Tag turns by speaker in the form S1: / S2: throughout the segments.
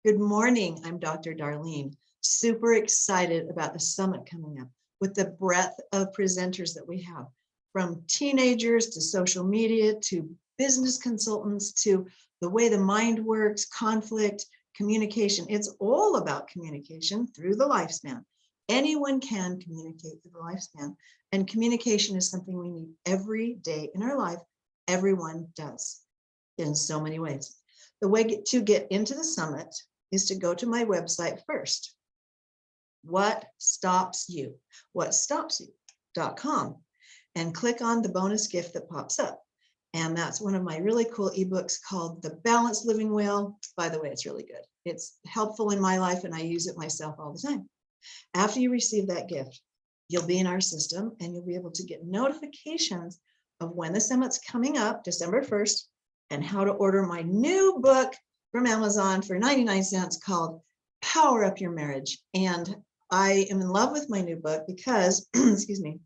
S1: Good morning. I'm Dr. Darlene. Super excited about the summit coming up with the breadth of presenters that we have, from teenagers to social media to business consultants to the way the mind works, conflict, communication. It's all about communication through the lifespan. Anyone can communicate through the lifespan, and communication is something we need every day in our life. Everyone does in so many ways. The way to get into the summit is to go to my website first. What stops you? Whatstopsyou.com, and click on the bonus gift that pops up. And that's one of my really cool ebooks called The Balanced Living Wheel. By the way, it's really good. It's helpful in my life and I use it myself all the time. After you receive that gift, you'll be in our system and you'll be able to get notifications of when the summit's coming up, December 1st, and how to order my new book from Amazon for 99 cents called Power Up Your Marriage. And I am in love with my new book because, excuse me,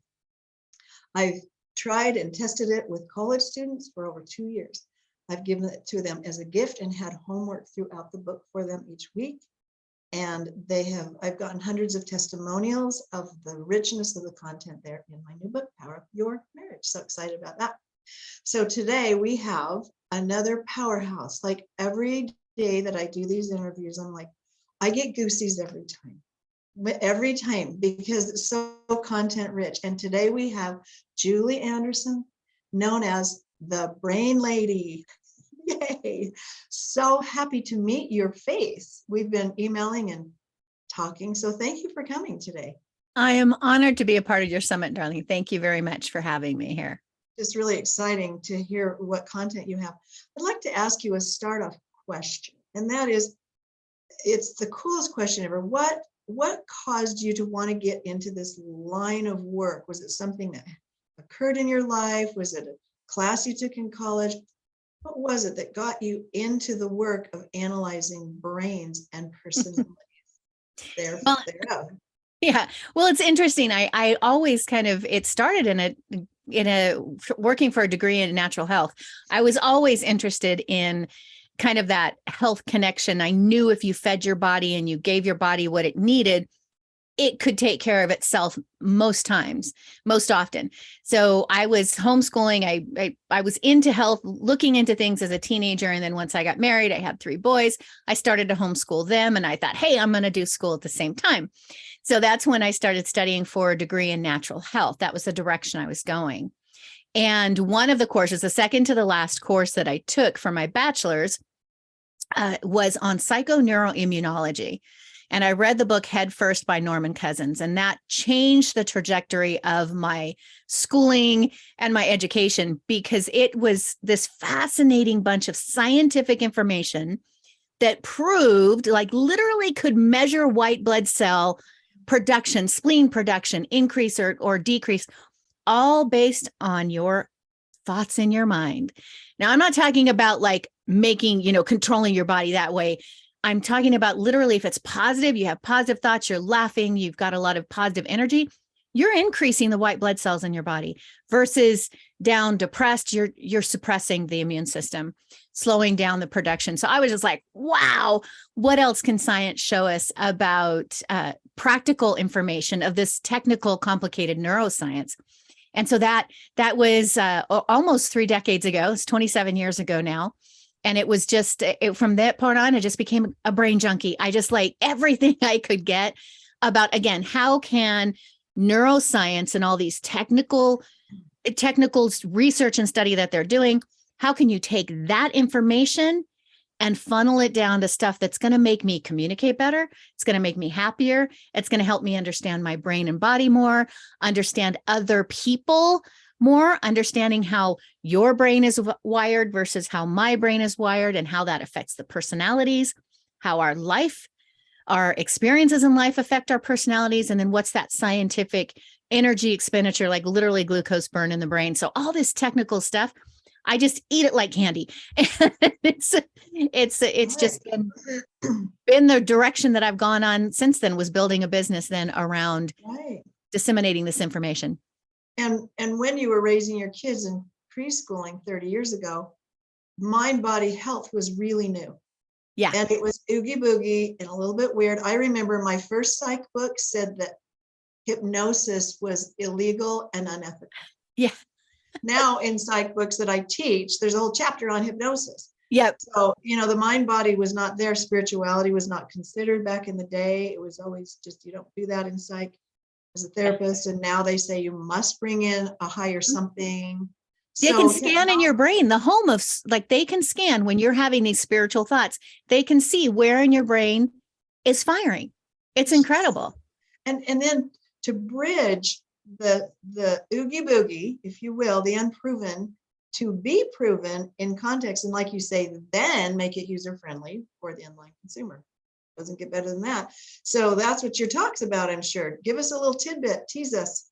S1: I've tried and tested it with college students for over 2 years. I've given it to them as a gift and had homework throughout the book for them each week. And I've gotten hundreds of testimonials of the richness of the content there in my new book, Power Up Your Marriage. So excited about that. So today we have another powerhouse. Like every day that I do these interviews, I'm like, I get goosies every time because it's so content rich. And today we have Julie Anderson, known as the Brain Lady. Yay. So happy to meet your face. We've been emailing and talking. So thank you for coming today.
S2: I am honored to be a part of your summit, darling. Thank you very much for having me here.
S1: It's really exciting to hear what content you have. I'd like to ask you a start-off question, and that is, it's the coolest question ever. What caused you to want to get into this line of work? Was it something that occurred in your life? Was it a class you took in college? What was it that got you into the work of analyzing brains and personalities? Thereof.
S2: Yeah, well, it's interesting. I always it started in a working for a degree in natural health. I was always interested in kind of that health connection. I knew if you fed your body and you gave your body what it needed, it could take care of itself most often. So I was homeschooling. I was into health, looking into things as a teenager. And then once I got married, I had 3 boys. I started to homeschool them. And I thought, hey, I'm going to do school at the same time. So that's when I started studying for a degree in natural health. That was the direction I was going. And one of the courses, the second to the last course that I took for my bachelor's, was on psychoneuroimmunology. And I read the book Head First by Norman Cousins, and that changed the trajectory of my schooling and my education, because it was this fascinating bunch of scientific information that proved, like literally could measure white blood cell production, spleen production, increase or decrease, all based on your thoughts in your mind. Now, I'm not talking about like making, controlling your body that way. I'm talking about literally if it's positive, you have positive thoughts, you're laughing, you've got a lot of positive energy, you're increasing the white blood cells in your body, versus down depressed, you're suppressing the immune system, slowing down the production. So I was just like, wow, what else can science show us about practical information of this technical, complicated neuroscience? And so that was almost 3 decades ago. It's 27 years ago now. And it was just from that point on, I just became a brain junkie. I just like everything I could get about, again, how can neuroscience and all these technical research and study that they're doing, how can you take that information and funnel it down to stuff that's going to make me communicate better? It's going to make me happier. It's going to help me understand my brain and body more, understand other people more, understanding how your brain is wired versus how my brain is wired, and how that affects the personalities, how our experiences in life affect our personalities. And then what's that scientific energy expenditure, like literally glucose burn in the brain. So all this technical stuff, I just eat it like candy. it's just been the direction that I've gone on since then, was building a business then around disseminating this information.
S1: And when you were raising your kids in preschooling 30 years ago, mind-body health was really new.
S2: Yeah.
S1: And it was oogie boogie and a little bit weird. I remember my first psych book said that hypnosis was illegal and unethical.
S2: Yeah.
S1: Now in psych books that I teach, there's a whole chapter on hypnosis.
S2: Yep.
S1: So, the mind body was not there. Spirituality was not considered back in the day. It was always just, you don't do that in psych as a therapist. And now they say you must bring in a higher something.
S2: They can
S1: So
S2: scan in your brain, the home of, like, they can scan when you're having these spiritual thoughts. They can see where in your brain is firing. It's incredible.
S1: And then to bridge the oogie boogie, if you will, the unproven, to be proven in context, and like you say, then make it user friendly for the online consumer. Doesn't get better than that. So that's what your talk's about, I'm sure. Give us a little tidbit, tease us.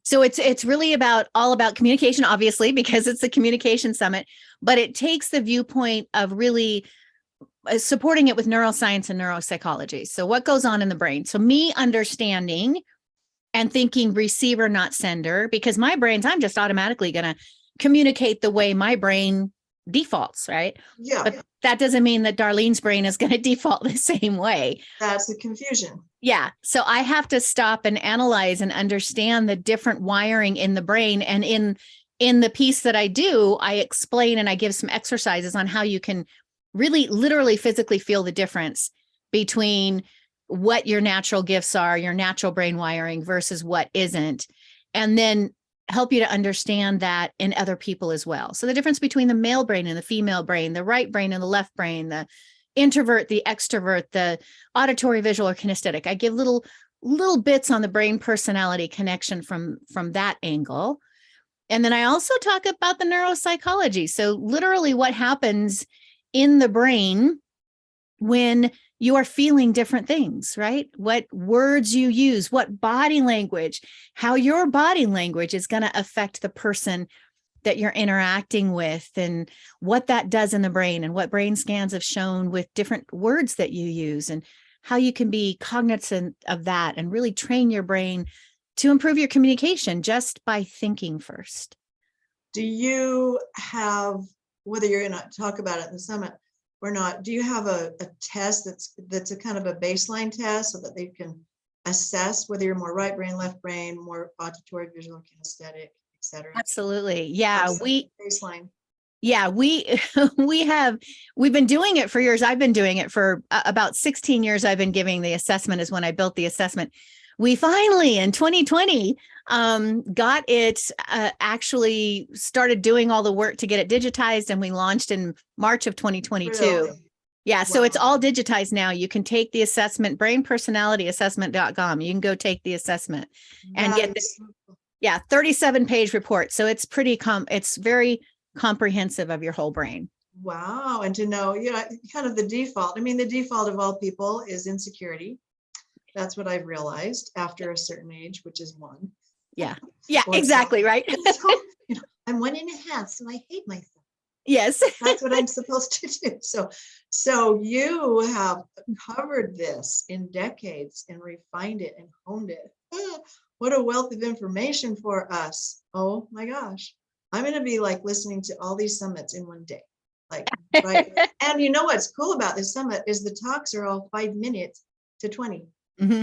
S2: So it's really all about communication, obviously, because it's the communication summit, but it takes the viewpoint of really supporting it with neuroscience and neuropsychology. So what goes on in the brain? So me understanding and thinking receiver, not sender, because my brain's, I'm just automatically going to communicate the way my brain defaults, right?
S1: Yeah.
S2: But that doesn't mean that Darlene's brain is going to default the same way.
S1: That's the confusion.
S2: Yeah. So I have to stop and analyze and understand the different wiring in the brain. And in the piece that I do, I explain and I give some exercises on how you can really literally physically feel the difference between what your natural gifts are, your natural brain wiring versus what isn't. And then help you to understand that in other people as well. So the difference between the male brain and the female brain, the right brain and the left brain, the introvert, the extrovert, the auditory, visual, or kinesthetic. I give little bits on the brain personality connection from that angle. And then I also talk about the neuropsychology. So literally what happens in the brain when you are feeling different things, right? What words you use, what body language, how your body language is going to affect the person that you're interacting with, and what that does in the brain, and what brain scans have shown with different words that you use, and how you can be cognizant of that and really train your brain to improve your communication just by thinking first.
S1: Do you have, whether you're going to talk about it in the summit or not, do you have a test that's a kind of a baseline test so that they can assess whether you're more right brain, left brain, more auditory, visual, kinesthetic, etc.?
S2: Absolutely. Yeah.
S1: Baseline.
S2: Yeah, we've been doing it for years. I've been doing it for about 16 years. I've been giving the assessment is when I built the assessment. We finally in 2020 got it actually started doing all the work to get it digitized, and we launched in March of 2022.
S1: Really?
S2: Yeah,
S1: Wow.
S2: so it's all digitized now. You can take the assessment, brainpersonalityassessment.com. You can go take the assessment and get this. Yeah, 37-page report. So it's it's very comprehensive of your whole brain.
S1: Wow. And to know, kind of the default. I mean, the default of all people is insecurity. That's what I've realized after a certain age, which is 1.
S2: Yeah. Yeah, exactly. Right.
S1: So, I'm 1.5, so I hate myself.
S2: Yes.
S1: That's what I'm supposed to do. So you have covered this in decades and refined it and honed it. What a wealth of information for us. Oh my gosh. I'm going to be like listening to all these summits in one day. Like, right. And you know what's cool about this summit is the talks are all 5 minutes to 20.
S2: Mm-hmm.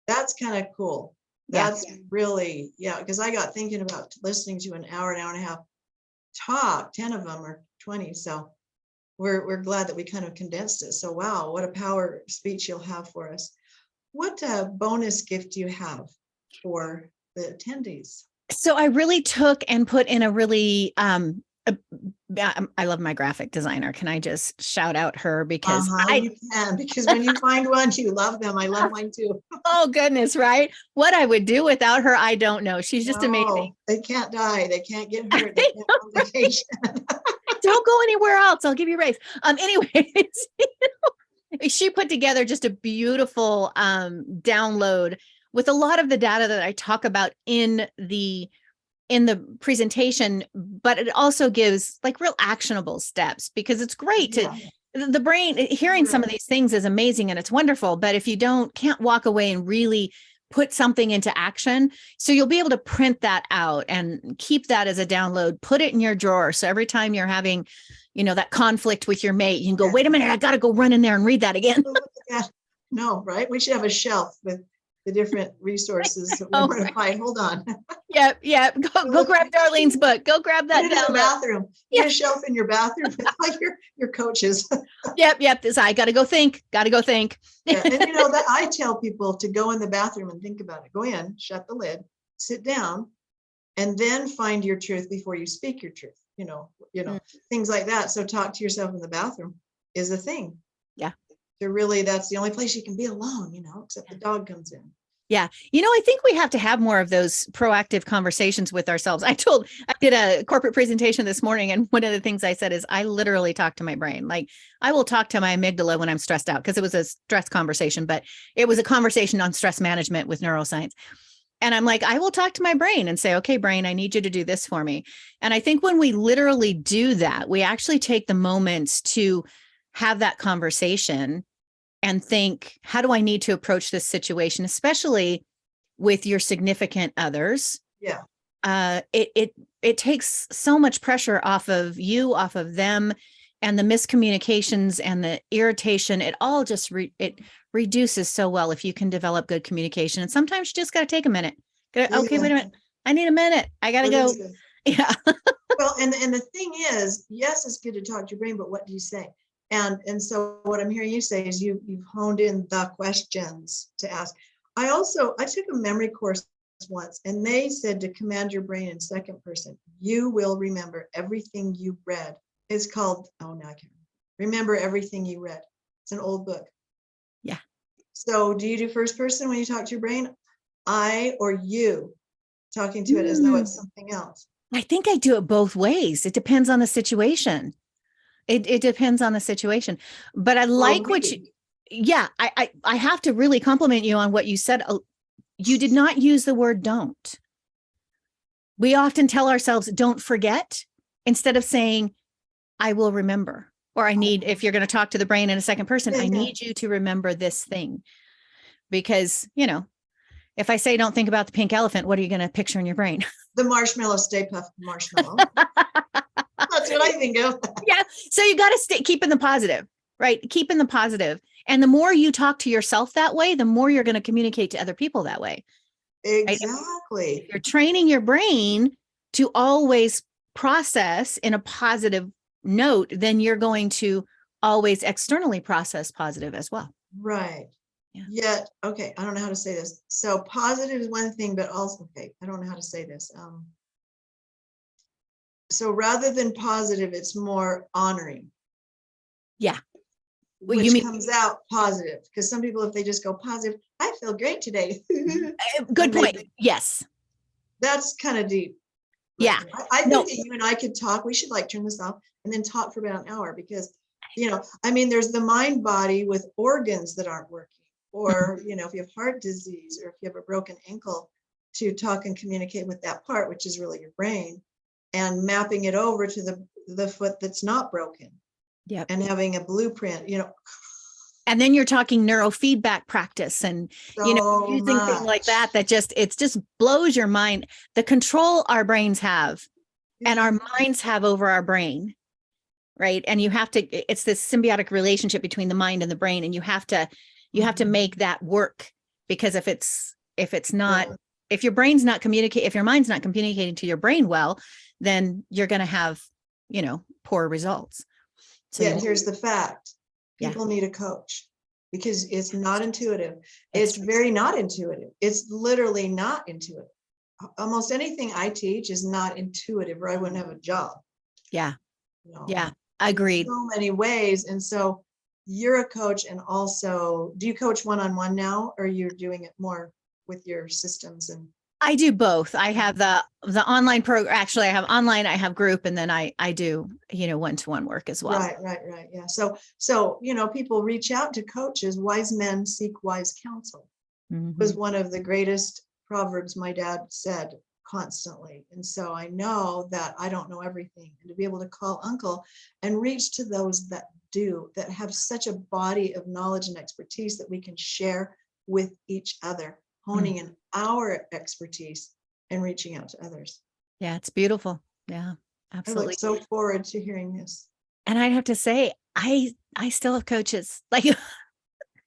S1: That's kind of cool. That's really, because I got thinking about listening to an hour and a half talk, 10 of them or 20. So we're glad that we kind of condensed it. So wow, what a power speech you'll have for us. What bonus gift do you have for the attendees?
S2: So I really took and put in a really, I love my graphic designer. Can I just shout out her because
S1: you can, because when you find one, you love them. I love mine too.
S2: Oh goodness, right? What I would do without her, I don't know. She's just amazing.
S1: They can't die. They can't get hurt. They can't go on vacation.
S2: Don't go anywhere else. I'll give you a raise. Anyways, she put together just a beautiful download with a lot of the data that I talk about in the presentation, but it also gives like real actionable steps, because it's great to the brain hearing some of these things is amazing and it's wonderful. But if you can't walk away and really put something into action, so you'll be able to print that out and keep that as a download, put it in your drawer. So every time you're having, that conflict with your mate, you can go,
S1: Yeah.
S2: wait a minute, I got to go run in there and read that again.
S1: Oh, look at that. No, right? We should have a shelf with the different resources that
S2: Oh,
S1: we're going to find. Hold on.
S2: Yep. Go grab Darlene's book. Go grab
S1: Put
S2: that
S1: it in the
S2: download.
S1: bathroom.
S2: Yeah.
S1: Get a shelf in your bathroom with like your coaches.
S2: Yep. This, I got to go think.
S1: Yeah. And that I tell people to go in the bathroom and think about it. Go in, shut the lid, sit down, and then find your truth before you speak your truth. Things like that. So talk to yourself in the bathroom is a thing.
S2: Yeah.
S1: That's the only place you can be alone, except the dog comes in.
S2: Yeah. I think we have to have more of those proactive conversations with ourselves. I did a corporate presentation this morning, and one of the things I said is I literally talk to my brain. Like, I will talk to my amygdala when I'm stressed out, because it was a stress conversation, but it was a conversation on stress management with neuroscience. And I'm like, I will talk to my brain and say, okay, brain, I need you to do this for me. And I think when we literally do that, we actually take the moments to have that conversation and think, how do I need to approach this situation, especially with your significant others?
S1: Yeah.
S2: It takes so much pressure off of you, off of them, and the miscommunications and the irritation. It all just it reduces so well if you can develop good communication. And sometimes you just got to take a minute. Okay, wait a minute. I need a minute. I got to go. Yeah.
S1: Well, and the thing is, yes, it's good to talk to your brain, but what do you say? And so what I'm hearing you say is you've honed in the questions to ask. I took a memory course once, and they said to command your brain in second person. You will remember everything you read. It's called, now I can't remember everything you read. It's an old book.
S2: Yeah.
S1: So do you do first person when you talk to your brain? I or you talking to it as though it's something else?
S2: I think I do it both ways. It depends on the situation. It depends on the situation, but I like what I have to really compliment you on what you said. You did not use the word don't. We often tell ourselves, don't forget, instead of saying, I will remember, or if you're going to talk to the brain in a second person, I need you to remember this thing. Because, if I say, don't think about the pink elephant, what are you going to picture in your brain?
S1: The marshmallow, Stay Puft Marshmallow. That's what I think of.
S2: Yeah. So you got to keep in the positive, right? Keep in the positive. And the more you talk to yourself that way, the more you're going to communicate to other people that way.
S1: Exactly.
S2: Right? If you're training your brain to always process in a positive note, then you're going to always externally process positive as well.
S1: Right.
S2: Yeah.
S1: Yet, okay, I don't know how to say this. So positive is one thing, but also, okay, I don't know how to say this. So rather than positive, it's more honoring.
S2: Yeah.
S1: Well, which comes out positive, because some people, if they just go positive, I feel great today.
S2: Good point. Yes.
S1: That's kind of deep.
S2: Yeah.
S1: I think that you and I could talk. We should turn this off and then talk for about an hour, because, there's the mind body with organs that aren't working, or, if you have heart disease, or if you have a broken ankle, to talk and communicate with that part, which is really your brain, and mapping it over to the foot that's not broken.
S2: Yep.
S1: And having a blueprint,
S2: And then you're talking neurofeedback practice and, using things like that it just blows your mind. The control our brains have and our minds have over our brain, right? And it's this symbiotic relationship between the mind and the brain. And you have to make that work, because if your brain's not communicating, if your mind's not communicating to your brain well, then you're going to have, poor results. So
S1: here's the fact. People need a coach, because it's not intuitive. It's very not intuitive. It's literally not intuitive. Almost anything I teach is not intuitive, or I wouldn't have a job.
S2: Yeah. Yeah. Agreed.
S1: So many ways. And so you're a coach, and also, do you coach one-on-one now, or you're doing it more with your systems? And
S2: I do both. I have the online program. Actually, I have online, I have group, and then I do, one-to-one work as well.
S1: Right. Yeah. So, people reach out to coaches. Wise men seek wise counsel. It was one of the greatest proverbs my dad said constantly. And so I know that I don't know everything, and to be able to call uncle and reach to those that do, that have such a body of knowledge and expertise that we can share with each other, honing in our expertise and reaching out to others.
S2: Yeah, it's beautiful. Yeah, absolutely.
S1: I look so forward to hearing this.
S2: And I'd have to say, I still have coaches. Like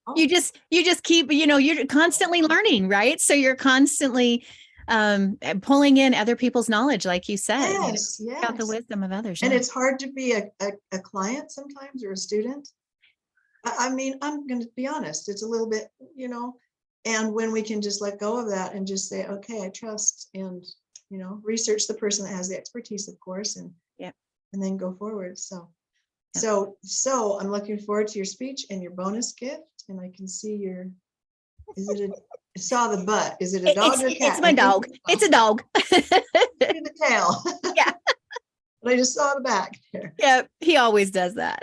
S1: Oh,
S2: you just keep, you're constantly learning, right? So you're constantly pulling in other people's knowledge, like you said,
S1: yes,
S2: out the
S1: yes.
S2: wisdom of others.
S1: And
S2: Yeah.
S1: it's hard to be a client sometimes or a student. I mean, I'm going to be honest, it's a little bit, and when we can just let go of that and just say, okay, I trust, and, research the person that has the expertise, of course, and
S2: Yeah.
S1: and then go forward. So,
S2: Yeah.
S1: so I'm looking forward to your speech and your bonus gift. And I can see I saw the butt. Is it a dog or cat?
S2: It's my dog. It's a dog.
S1: The tail.
S2: Yeah.
S1: But I just saw the back there.
S2: Yeah. He always does that.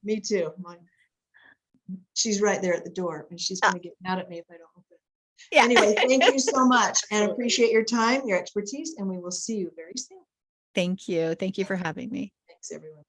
S1: Me too. She's right there at the door, and she's going to get mad at me if I don't open it.
S2: Yeah.
S1: Anyway, thank you so much, and appreciate your time, your expertise, and we will see you very soon.
S2: Thank you. Thank you for having me.
S1: Thanks, everyone.